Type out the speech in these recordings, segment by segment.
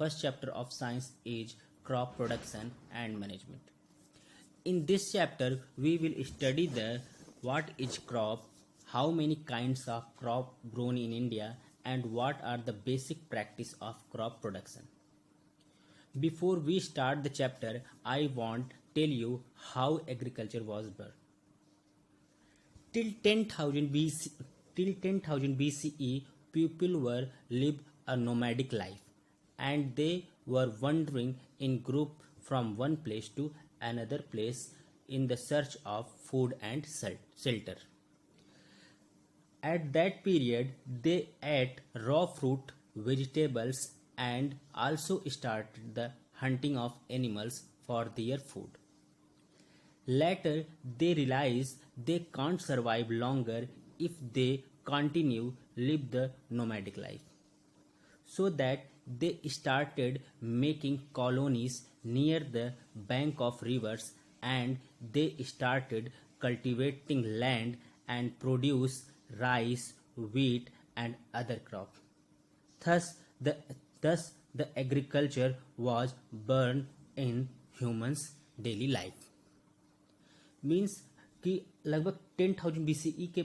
First chapter of science is crop production and management. In this chapter, we will study the what is crop, how many kinds of crop grown in India, and what are the basic practice of crop production. Before we start the chapter, I want tell you how agriculture was born. Till 10,000 BC, till 10,000 BCE, people were live a nomadic life, and they were wandering in group from one place to another place in the search of food and shelter. At that period, they ate raw fruit, vegetables, and also started the hunting of animals for their food. Later, they realize they can't survive longer if they continue live the nomadic life. So that they started making colonies near the bank of rivers, and they started cultivating land and produce rice, wheat, and other crops. Thus, the thus the agriculture was born in humans' daily life. Means कि लगभग 10,000 BCE के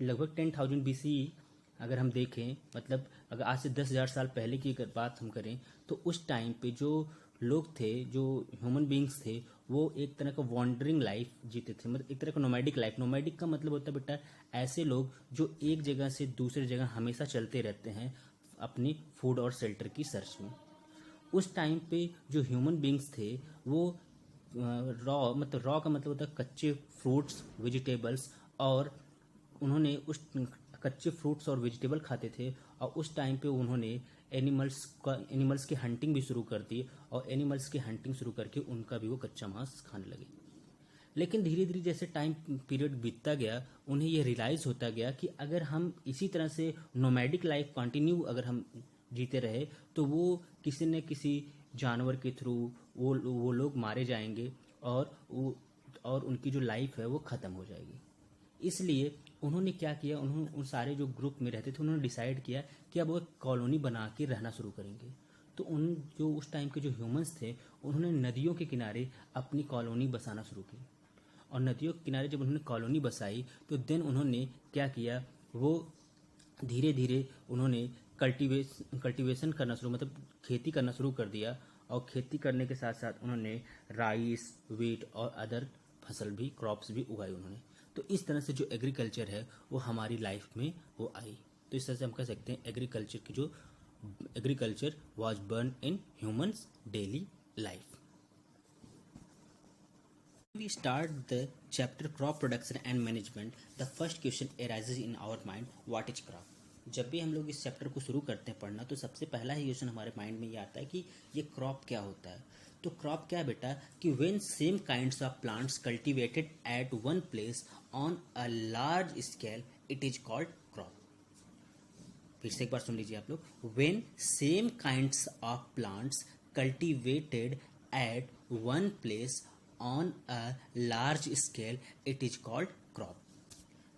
लगभग 10,000 BCE अगर हम देखें, मतलब अगर आज से 10,000 साल पहले की अगर बात हम करें, तो उस टाइम पे जो लोग थे, जो ह्यूमन बींग्स थे, वो एक तरह का वॉन्डरिंग लाइफ जीते थे, मतलब एक तरह का नोमैडिक लाइफ. नोमैडिक का मतलब होता है बेटा ऐसे लोग जो एक जगह से दूसरी जगह हमेशा चलते रहते हैं अपनी फूड और शेल्टर की सर्च में. उस टाइम पे जो ह्यूमन बींग्स थे वो रॉ का मतलब होता है कच्चे फ्रूट्स, वेजिटेबल्स, और उन्होंने उस कच्चे फ्रूट्स और वेजिटेबल खाते थे. और उस टाइम पे उन्होंने एनिमल्स की हंटिंग भी शुरू कर दी, और एनिमल्स की हंटिंग शुरू करके उनका भी वो कच्चा मांस खाने लगे. लेकिन धीरे धीरे जैसे टाइम पीरियड बीतता गया, उन्हें ये रियलाइज़ होता गया कि अगर हम इसी तरह से नोमैडिक लाइफ कंटिन्यू अगर हम जीते रहे तो वो किसी न किसी जानवर के थ्रू वो लोग मारे जाएंगे, और उनकी जो लाइफ है वो ख़त्म हो जाएगी. इसलिए उन्होंने क्या किया, उन्होंने उन सारे जो ग्रुप में रहते थे उन्होंने डिसाइड किया कि अब वो कॉलोनी बना के रहना शुरू करेंगे. तो उन जो उस टाइम के जो ह्यूमंस थे उन्होंने नदियों के किनारे अपनी कॉलोनी बसाना शुरू की. और नदियों के किनारे जब उन्होंने कॉलोनी बसाई तो देन उन्होंने क्या किया, वो धीरे धीरे उन्होंने कल्टीवेशन करना शुरू, मतलब खेती करना शुरू कर दिया. और खेती करने के साथ साथ उन्होंने राइस, व्हीट और अदर फसल भी, क्रॉप्स भी उगाई उन्होंने. तो इस तरह से जो एग्रीकल्चर है वो हमारी लाइफ में वो आई. तो इस तरह से हम कह सकते हैं agriculture was born in humans daily life. We start the chapter crop production and management. The first question arises in our mind, what is crop? जब भी हम लोग इस चैप्टर को शुरू करते हैं पढ़ना तो सबसे पहला ही क्वेश्चन हमारे माइंड में ये आता है कि ये क्रॉप क्या होता है. तो क्रॉप क्या है बेटा कि when same kinds of plants cultivated at one place on a large scale it is called crop. फिर से एक बार सुन लीजिए आप लोग. When same kinds of plants cultivated at one place on a large scale it is called crop.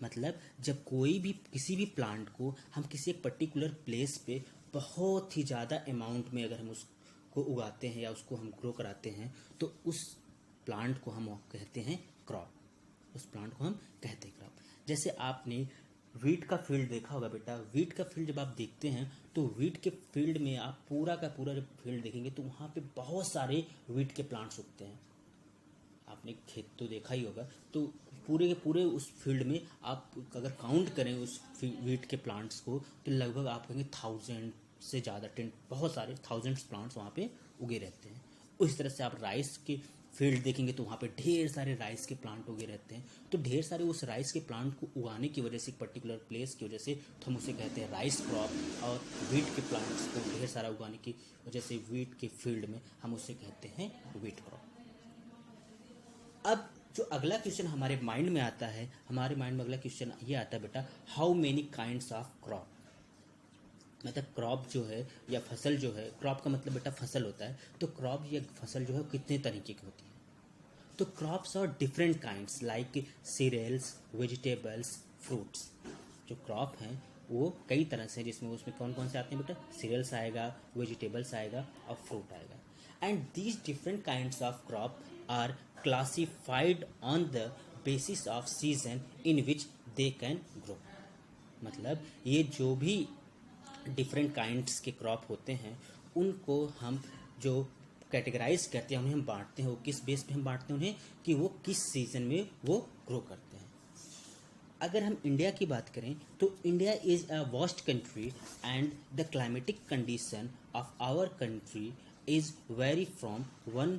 मतलब जब कोई भी किसी भी प्लांट को हम किसी एक पर्टिकुलर प्लेस पे बहुत ही ज़्यादा अमाउंट में अगर हम उसको उगाते हैं या उसको हम ग्रो कराते हैं तो उस प्लांट को हम कहते हैं क्रॉप. उस प्लांट को हम कहते हैं क्रॉप. जैसे आपने वीट का फील्ड देखा होगा बेटा. वीट का फील्ड जब आप देखते हैं तो वीट के फील्ड में आप पूरा का पूरा जब फील्ड देखेंगे तो वहाँ पे बहुत सारे वीट के प्लांट्स उगते हैं. आपने खेत तो देखा ही होगा. तो पूरे के पूरे उस फील्ड में आप अगर काउंट करें उस वीट के प्लांट्स को तो लगभग आप कहेंगे 1000 से ज़्यादा, 10 बहुत सारे थाउजेंड्स प्लांट्स वहाँ पे उगे रहते हैं. उस तरह से आप राइस के फील्ड देखेंगे तो वहाँ पे ढेर सारे राइस के प्लांट उगे रहते हैं. तो ढेर सारे उस राइस के प्लांट को उगाने की वजह से एक पर्टिकुलर प्लेस की वजह से तो हम उसे कहते हैं राइस क्रॉप. और वीट के प्लांट्स को ढेर सारा उगाने की वजह से वीट के फील्ड में हम उसे कहते हैं वीट क्रॉप. अब जो अगला क्वेश्चन हमारे माइंड में आता है, हमारे माइंड में अगला क्वेश्चन ये आता है बेटा, how many kinds of crop. मतलब क्रॉप जो है या फसल जो है, क्रॉप का मतलब बेटा फसल होता है. तो क्रॉप या फसल जो है कितने तरीके की होती है. तो crops are different kinds like cereals, vegetables, fruits. जो क्रॉप हैं वो कई तरह से, जिसमें उसमें कौन कौन से आते हैं बेटा, सीरियल्स आएगा, वेजिटेबल्स आएगा और फ्रूट आएगा। And these different kinds of crop are classified on the basis of season in which they can grow. मतलब ये जो भी डिफरेंट काइंड्स के क्रॉप होते हैं उनको हम जो कैटेगराइज करते हैं, उन्हें हम बांटते हैं, वो किस बेस पे हम बांटते हैं उन्हें, कि वो किस सीजन में वो ग्रो करते हैं। अगर हम इंडिया की बात करें तो India is a vast country and the climatic condition of our country is vary from one